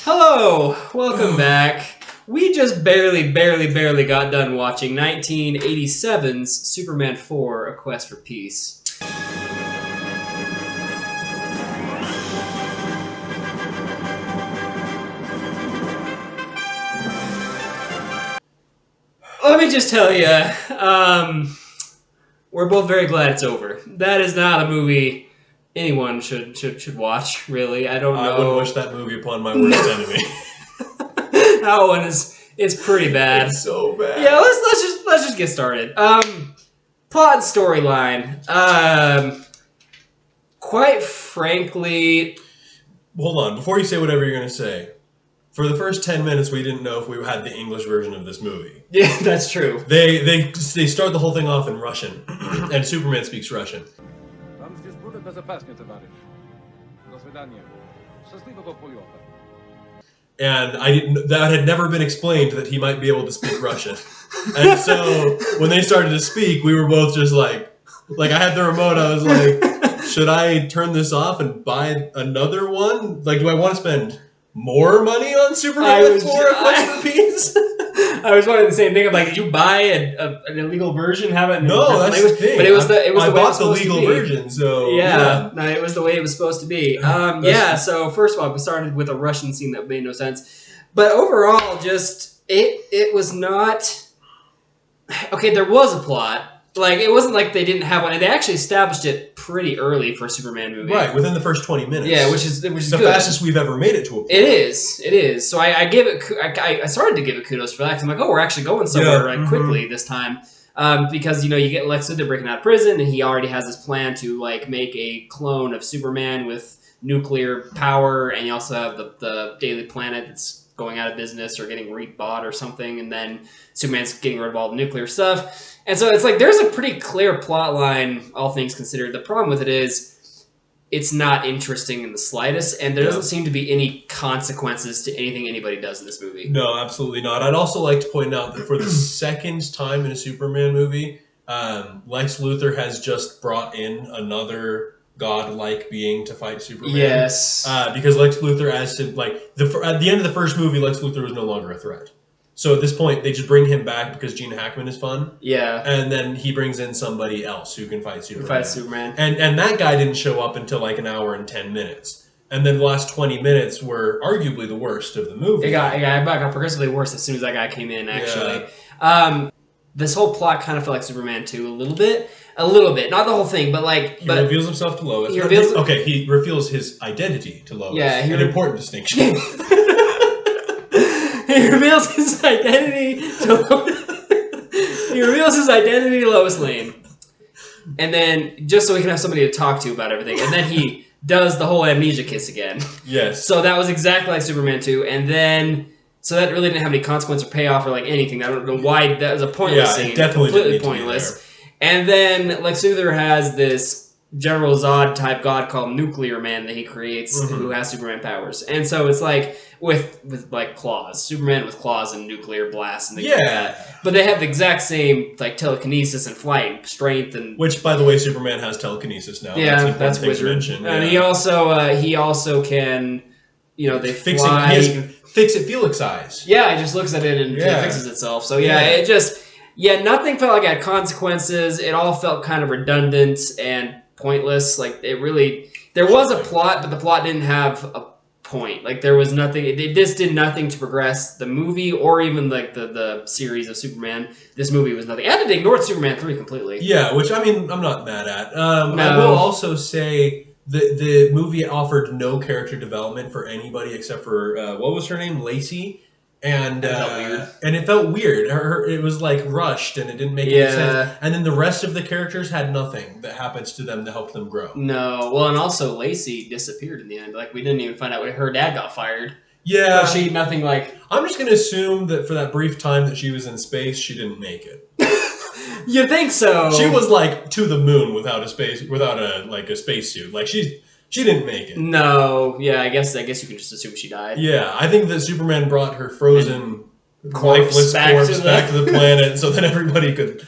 Hello, welcome back. We just barely got done watching 1987's Superman 4: A Quest for Peace. Let me just tell you, we're both very glad it's over. That is not a movie anyone should watch, really. I don't know. I wouldn't wish that movie upon my worst enemy. That one is pretty bad. It's so bad. Yeah, let's just get started. Plot and storyline. Quite frankly, Hold on, before you say whatever you're going to say, for the first 10 minutes we didn't know if we had the English version of this movie. yeah, that's true. They start the whole thing off in Russian, and Superman speaks Russian. Вам здесь будет безопаснее, товарищ. До свидания. Счастливого полета. And that had never been explained that he might be able to speak Russian. And so when they started to speak, we were both just like I had the remote, I was like, should I turn this off and buy another one? Like, do I want to spend more money on Superman 4: A Quest for Peace? I was wondering the same thing. I'm like, did you buy an illegal version? Have it in No, that's language? the thing. But it was the I way it bought was the supposed to legal be. version, so Yeah, no, it was the way it was supposed to be. Yeah, so first of all, we started with a Russian scene that made no sense. But overall, just, it was not... Okay, there was a plot. Like, it wasn't like they didn't have one. They actually established it pretty early for a Superman movie. Right, within the first 20 minutes. Yeah, which is the good. fastest we've ever made it to a point. It is. So I give it. I started to give it kudos for that. 'Cause I'm like, oh, we're actually going somewhere quickly this time, because you get Lex Luthor breaking out of prison, and he already has this plan to like make a clone of Superman with nuclear power, and you also have the Daily Planet that's going out of business or getting rebought or something, and then Superman's getting rid of all the nuclear stuff. And so it's like there's a pretty clear plot line, all things considered. The problem with it is it's not interesting in the slightest, and there doesn't seem to be any consequences to anything anybody does in this movie. No, absolutely not. I'd also like to point out that for the second time in a Superman movie, Lex Luthor has just brought in another godlike being to fight Superman. Yes. Because Lex Luthor, at the end of the first movie, Lex Luthor was no longer a threat. So at this point, they just bring him back because Gene Hackman is fun. Yeah. And then he brings in somebody else who can fight Superman. And that guy didn't show up until like an hour and 10 minutes. And then the last 20 minutes were arguably the worst of the movie. It got progressively worse as soon as that guy came in, actually. This whole plot kind of felt like Superman 2 a little bit. Not the whole thing, but like... He reveals himself to Lois. He reveals his identity to Lois. Yeah. An important distinction. He reveals his identity to Lois Lane. And then, just so he can have somebody to talk to about everything. And then he does the whole amnesia kiss again. Yes. So that was exactly like Superman 2. And then... So that really didn't have any consequence or payoff or like anything. I don't know why that was a pointless scene. Definitely completely pointless. And then Lex Luthor has this General Zod type god called Nuclear Man that he creates who has Superman powers. And so it's like with like claws. Superman with claws and nuclear blasts and things like that. But they have the exact same like telekinesis and flight and strength and which, by the way, Superman has telekinesis now. Yeah, that's wizard. And he also can they fly. He has Fix-It Felix eyes. Yeah, it just looks at it and it fixes itself. So it just nothing felt like it had consequences. It all felt kind of redundant and pointless. Like there was a plot, but the plot didn't have a point. Like there was nothing. It just did nothing to progress the movie or even like the series of Superman. This movie was nothing. And it ignored Superman 3 completely. Yeah, which I mean I'm not mad at. I will also say the movie offered no character development for anybody except for what was her name, Lacey. And it felt weird. It was like rushed, and it didn't make any sense. And then the rest of the characters had nothing that happens to them to help them grow. No, well, and also Lacey disappeared in the end. Like we didn't even find out her dad got fired. Yeah, nothing like. I'm just gonna assume that for that brief time that she was in space, she didn't make it. You think so? She was like to the moon without a spacesuit. Like she didn't make it. No, yeah, I guess you can just assume she died. Yeah, I think that Superman brought her frozen, lifeless corpse back to the planet so that everybody could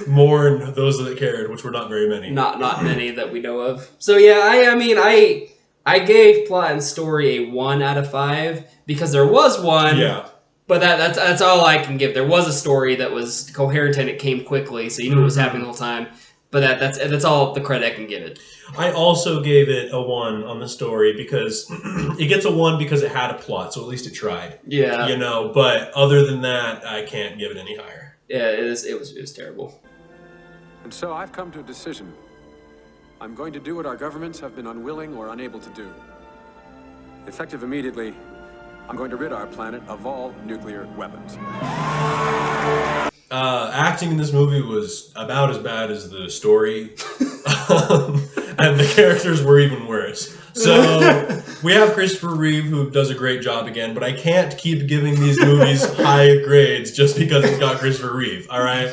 mourn those that cared, which were not very many. Not many that we know of. So yeah, I mean, I gave plot and story a 1 out of 5 because there was one. Yeah. But that's all I can give. There was a story that was coherent and it came quickly, so you knew what was happening the whole time. But that's all the credit I can give it. I also gave it a 1 on the story because it gets a 1 because it had a plot, so at least it tried. Yeah. You know, but other than that, I can't give it any higher. Yeah, it was terrible. And so I've come to a decision. I'm going to do what our governments have been unwilling or unable to do. Effective immediately, I'm going to rid our planet of all nuclear weapons. Acting in this movie was about as bad as the story, and the characters were even worse. So we have Christopher Reeve, who does a great job again, but I can't keep giving these movies high grades just because it's got Christopher Reeve. All right,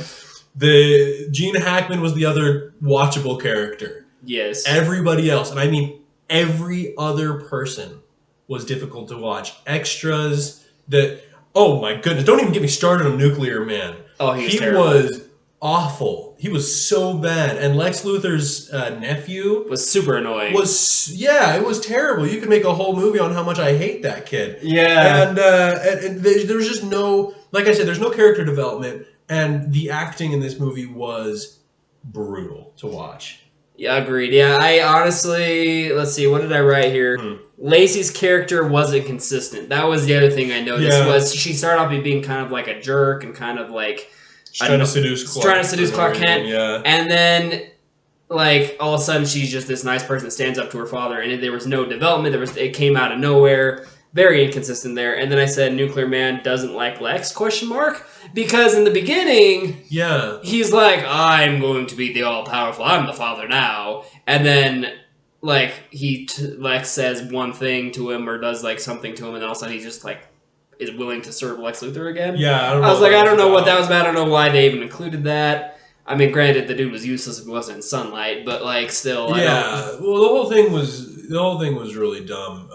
Gene Hackman was the other watchable character. Yes. Everybody else, and I mean every other person, was difficult to watch. Extras that, oh my goodness, don't even get me started on Nuclear Man. Oh, he He terrible. was awful. He was so bad. And Lex Luthor's nephew Was super annoying. it was terrible. You could make a whole movie on how much I hate that kid. Yeah. And there was just no, like I said, there's no character development, and the acting in this movie was brutal to watch. Yeah, agreed. Yeah, I honestly, let's see, what did I write here? Lacey's character wasn't consistent. That was the other thing I noticed, Yeah. was she started off being kind of like a jerk and kind of like... She's trying to seduce Clark Kent. Yeah. And then, like, all of a sudden she's just this nice person that stands up to her father, and there was no development. It came out of nowhere. Very inconsistent there. And then I said Nuclear Man doesn't like Lex, ? Because in the beginning... Yeah. He's like, I'm going to be the all-powerful, I'm the father now. And then, like, Lex says one thing to him or does, like, something to him, and all of a sudden he just, like, is willing to serve Lex Luthor again. Yeah, I was like, I don't know what that was about. I don't know why they even included that. I mean, granted, the dude was useless if he wasn't in sunlight, but, like, still, Yeah, well, the whole thing was really dumb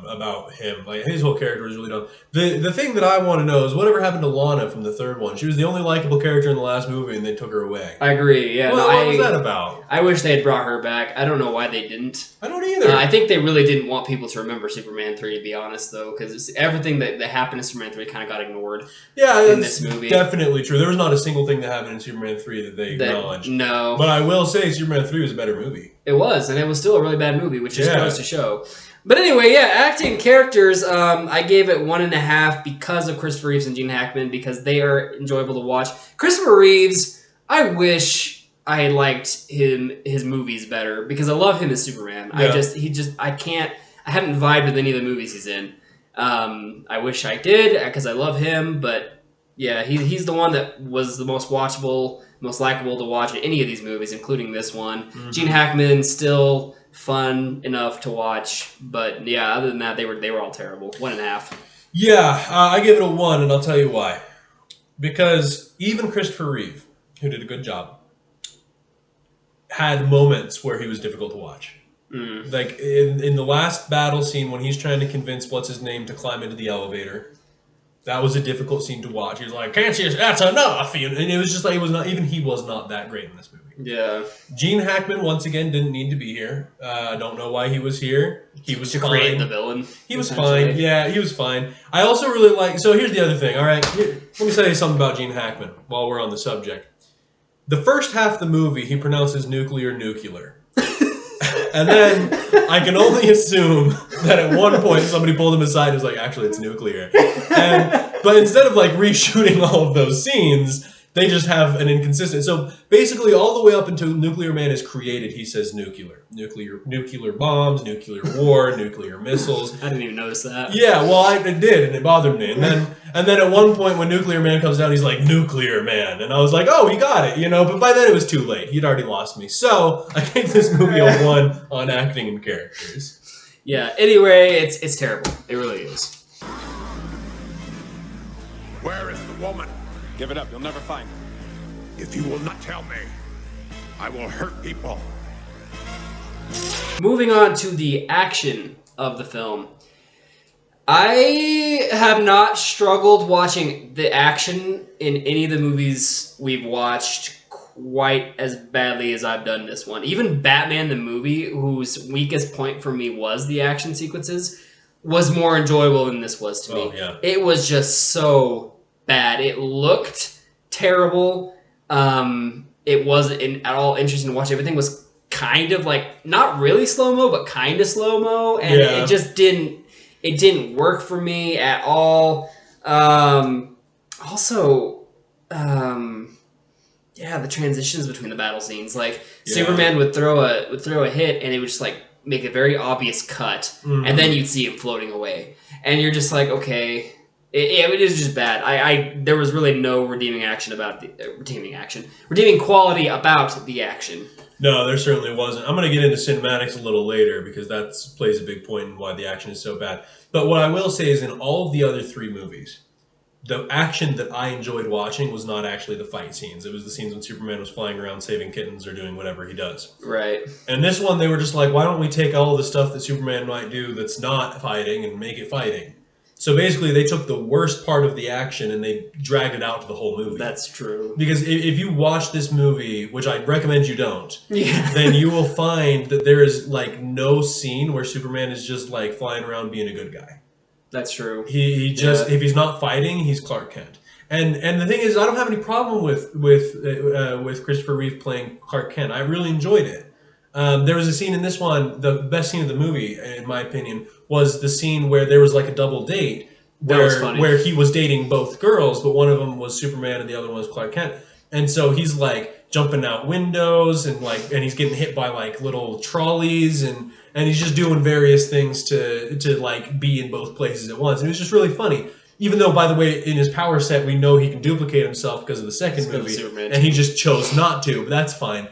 about him. Like, his whole character was really dumb. The thing that I want to know is whatever happened to Lana from the third one. She was the only likable character in the last movie, and they took her away. I agree, yeah. What was that about? I wish they had brought her back. I don't know why they didn't. I don't either. I think they really didn't want people to remember Superman 3, to be honest, though, because everything that happened in Superman 3 kind of got ignored. Yeah, in that's this movie. definitely true. There was not a single thing that happened in Superman 3 that they acknowledged. No. But I will say Superman 3 was a better movie. It was, and it was still a really bad movie, which just Yeah. goes to show. But anyway, yeah, acting characters, I gave it 1.5 because of Christopher Reeves and Gene Hackman, because they are enjoyable to watch. Christopher Reeves, I wish I had liked his movies better, because I love him as Superman. Yeah. I haven't vibed with any of the movies he's in. I wish I did, because I love him, but yeah, he's the one that was the most watchable, most likable to watch in any of these movies, including this one. Mm-hmm. Gene Hackman, still fun enough to watch, but yeah, other than that, they were all terrible. 1.5. Yeah, I give it a 1, and I'll tell you why. Because even Christopher Reeve, who did a good job, had moments where he was difficult to watch. Like in the last battle scene when he's trying to convince what's-his-name to climb into the elevator, that was a difficult scene to watch. He was like, "Can't you? That's enough." And it was just like, he was not that great in this movie. Yeah. Gene Hackman, once again, didn't need to be here. I don't know why he was here. He was To fine. create the villain. He was essentially. fine. Yeah, he was fine. I also really like... So here's the other thing, all right? Let me tell you something about Gene Hackman while we're on the subject. The first half of the movie, he pronounces nuclear. And then I can only assume that at one point somebody pulled him aside and was like, actually, it's nuclear. But instead of like reshooting all of those scenes, they just have an inconsistent. So basically, all the way up until Nuclear Man is created, he says nuclear bombs, nuclear war, nuclear missiles. I didn't even notice that. Yeah, well, I did, and it bothered me. And then at one point, when Nuclear Man comes down, he's like, Nuclear Man. And I was like, oh, he got it, But by then, it was too late. He'd already lost me. So I gave this movie a 1 on acting and characters. Yeah, anyway, it's terrible. It really is. Where is the woman? Give it up, you'll never find her. If you will not tell me, I will hurt people. Moving on to the action of the film. I have not struggled watching the action in any of the movies we've watched quite as badly as I've done this one. Even Batman the movie, whose weakest point for me was the action sequences, was more enjoyable than this was to me. Yeah. It was just so bad. It looked terrible. It wasn't at all interesting to watch. Everything was kind of like, not really slow-mo, but kind of slow-mo, and it just didn't work for me at all. The transitions between the battle scenes, like Superman would throw a hit, and it would just like make a very obvious cut, and then you'd see him floating away, and you're just like, okay, it is just bad. There was really no redeeming quality about the action. No, there certainly wasn't. I'm going to get into cinematics a little later because that plays a big point in why the action is so bad. But what I will say is in all of the other three movies, the action that I enjoyed watching was not actually the fight scenes. It was the scenes when Superman was flying around saving kittens or doing whatever he does. Right. And this one, they were just like, why don't we take all the stuff that Superman might do that's not fighting and make it fighting? So basically, they took the worst part of the action and they dragged it out to the whole movie. That's true. Because if you watch this movie, which I recommend you don't, yeah. then you will find that there is like no scene where Superman is just like flying around being a good guy. That's true. He just if he's not fighting, he's Clark Kent. And the thing is, I don't have any problem with Christopher Reeve playing Clark Kent. I really enjoyed it. There was a scene in this one, the best scene of the movie, in my opinion, was the scene where there was like a double date where he was dating both girls, but one of them was Superman and the other one was Clark Kent. And so he's like jumping out windows and he's getting hit by like little trolleys and he's just doing various things to like be in both places at once. And it was just really funny. Even though, by the way, in his power set, we know he can duplicate himself because of the second movie, and he just chose not to, but that's fine.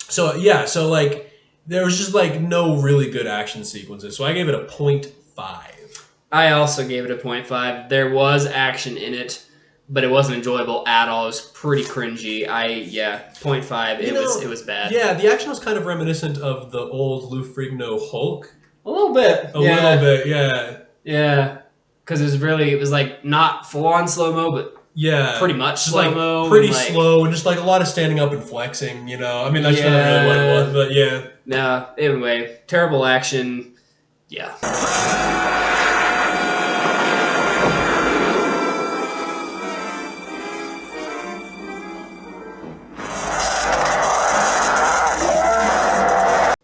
So like there was just like no really good action sequences. So I gave it a 0.5. I also gave it a 0.5. There was action in it, but it wasn't enjoyable at all. It was pretty cringy. 0.5. It was bad. Yeah, the action was kind of reminiscent of the old Lou Ferrigno Hulk. A little bit. A little bit, yeah. Yeah, because it was like not full on slow mo, but. Yeah, pretty much slow-mo. Like, pretty slow, and just like a lot of standing up and flexing, you know? I mean, that's not really what it was, but yeah. No, anyway, terrible action. Yeah.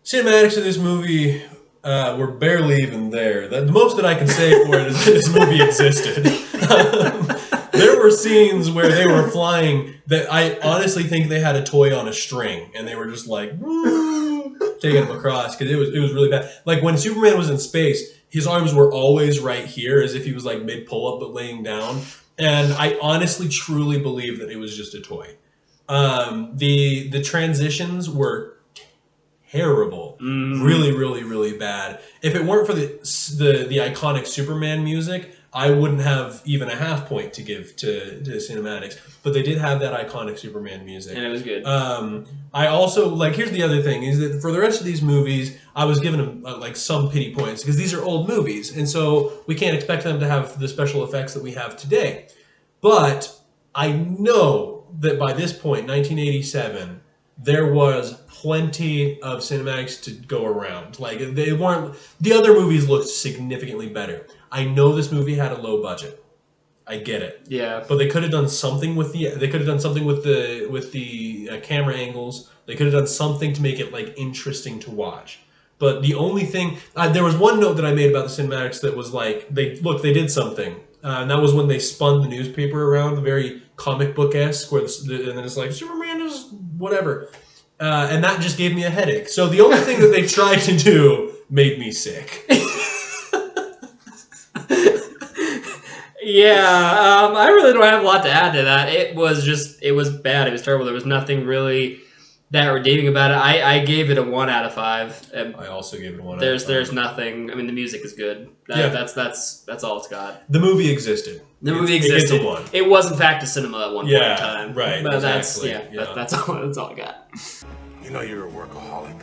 Cinematics of this movie were barely even there. The most that I can say for it is that this movie existed. There were scenes where they were flying that I honestly think they had a toy on a string and they were just like taking them across because it was really bad. Like when Superman was in space, his arms were always right here as if he was like mid pull up but laying down. And I honestly truly believe that it was just a toy. The transitions were terrible, really, really, really bad. If it weren't for the iconic Superman music, I wouldn't have even a half point to give to cinematics, but they did have that iconic Superman music, and it was good. I also here's the other thing is that for the rest of these movies, I was giving them some pity points because these are old movies, and so we can't expect them to have the special effects that we have today. But I know that by this point, 1987, there was plenty of cinematics to go around. They weren't. The other movies looked significantly better. I know this movie had a low budget. I get it. Yeah. But they could have done something with the camera angles. They could have done something to make it interesting to watch. But the only thing there was one note that I made about the cinematics that was they did something. And that was when they spun the newspaper around, the very comic book-esque, and then it's like Superman is whatever. And that just gave me a headache. So the only thing that they tried to do made me sick. Yeah, I really don't have a lot to add to that. It was bad. It was terrible. There was nothing really that redeeming about it. I gave it a 1 out of 5. I also gave it a 1 out of 5. There's nothing. I mean, the music is good. That's all it's got. The movie existed. It gets a 1. It was in fact a cinema at one point in time. Right. But exactly. That's all I got. You know you're a workaholic.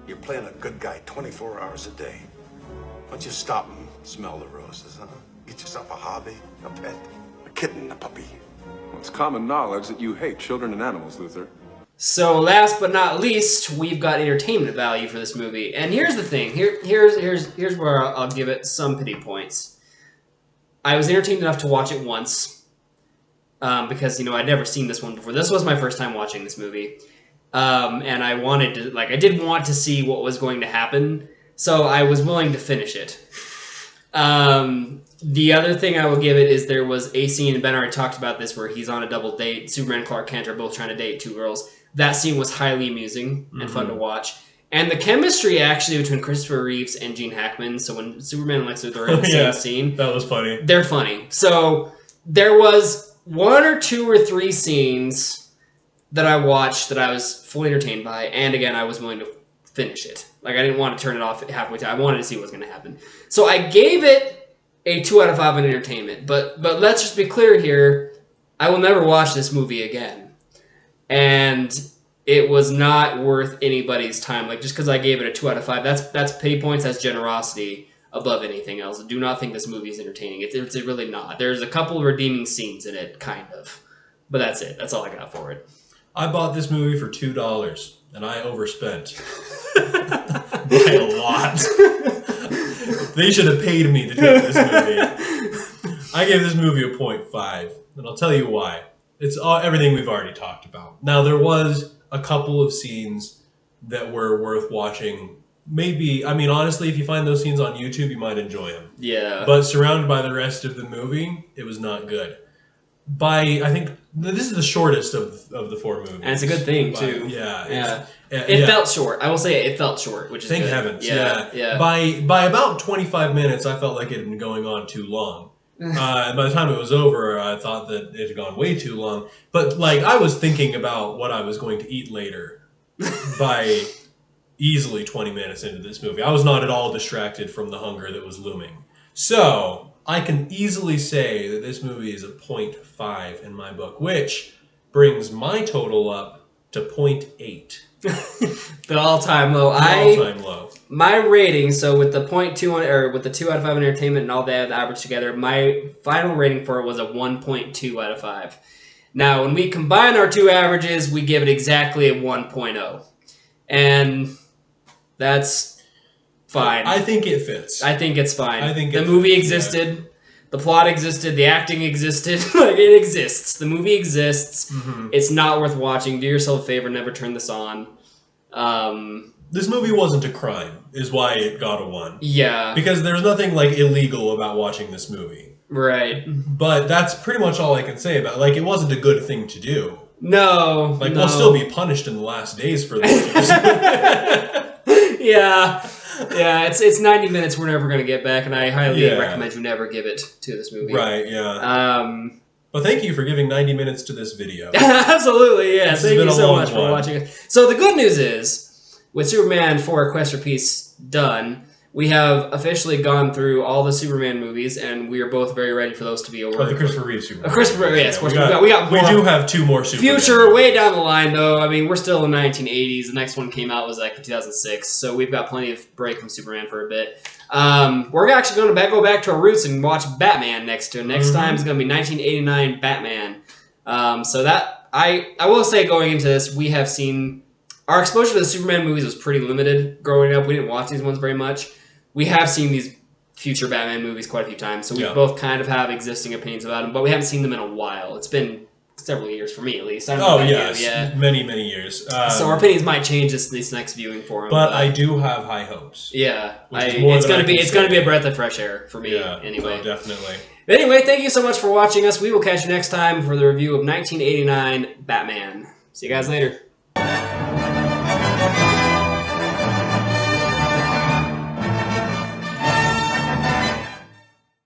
You're playing a good guy 24 hours a day. Why don't you stop and smell the roses, huh? Get yourself a hobby, a pet, a kitten, a puppy. Well, it's common knowledge that you hate children and animals, Luther. So last but not least, we've got entertainment value for this movie. And here's the thing. Here's where I'll give it some pity points. I was entertained enough to watch it once. Because, I'd never seen this one before. This was my first time watching this movie. And I wanted to, I did want to see what was going to happen. So I was willing to finish it. The other thing I will give it is there was a scene, and Ben already talked about this, where he's on a double date. Superman and Clark Kent are both trying to date two girls. That scene was highly amusing and fun to watch. And the chemistry, actually, between Christopher Reeves and Gene Hackman, so when Superman and Lex Luthor are in the same scene... That was funny. They're funny. So there was 1 or 2 or 3 scenes that I watched that I was fully entertained by, and again, I was willing to finish it. I didn't want to turn it off halfway through. I wanted to see what was going to happen. So I gave it a 2 out of 5 on entertainment. But let's just be clear here. I will never watch this movie again. And it was not worth anybody's time. Just because I gave it a 2 out of 5, that's pity points, that's generosity above anything else. I do not think this movie is entertaining. It's really not. There's a couple of redeeming scenes in it, kind of. But that's it. That's all I got for it. I bought this movie for $2, and I overspent. By a lot. They should have paid me to take this movie. I gave this movie a 0.5, and I'll tell you why. It's everything we've already talked about. Now, there was a couple of scenes that were worth watching. Maybe, honestly, if you find those scenes on YouTube, you might enjoy them. Yeah. But surrounded by the rest of the movie, it was not good. I think, this is the shortest of the 4 movies. And it's a good thing, too. Yeah. It felt short. I will say it felt short, which is Thank good. heavens, Yeah. By about 25 minutes, I felt like it had been going on too long. And by the time it was over, I thought that it had gone way too long. But, I was thinking about what I was going to eat later by easily 20 minutes into this movie. I was not at all distracted from the hunger that was looming. So, I can easily say that this movie is a 0.5 in my book, which brings my total up to 0.8. The all-time low. All-time low. My rating, so with the 0.2 or with the 2 out of 5 in entertainment and all that average together, my final rating for it was a 1.2 out of 5. Now, when we combine our 2 averages, we give it exactly a 1.0. And that's fine. I think it fits. I think it's fine. I think the movie existed. The plot existed. The acting existed. It exists. The movie exists. Mm-hmm. It's not worth watching. Do yourself a favor. Never turn this on. This movie wasn't a crime, is why it got a 1. Yeah. Because there's nothing, illegal about watching this movie. Right. But that's pretty much all I can say about it. It wasn't a good thing to do. No. We'll still be punished in the last days for this. Yeah. Yeah, it's 90 minutes we're never going to get back, and I highly recommend you never give it to this movie. Right, yeah. Well, thank you for giving 90 minutes to this video. Absolutely, yeah. Thank you so much for watching it. So the good news is, with Superman 4: A Quest for Peace done, we have officially gone through all the Superman movies, and we are both very ready for those to be over. The Christopher Reeve Superman. Christopher, yes. We do have 2 more Superman. Future, way down the line, though. We're still in the 1980s. The next one came out was 2006, so we've got plenty of break from Superman for a bit. We're actually going to go back to our roots and watch Batman next time. Next time is going to be 1989 Batman. So that I will say, going into this, we have seen our exposure to the Superman movies was pretty limited growing up. We didn't watch these ones very much. We have seen these future Batman movies quite a few times, so we both kind of have existing opinions about them, but we haven't seen them in a while. It's been several years for me, at least. Many, many years. So our opinions might change this next viewing for them. But I do have high hopes. Yeah, it's going to be a breath of fresh air for me. Anyway, oh, definitely. Anyway, thank you so much for watching us. We will catch you next time for the review of 1989 Batman. See you guys later.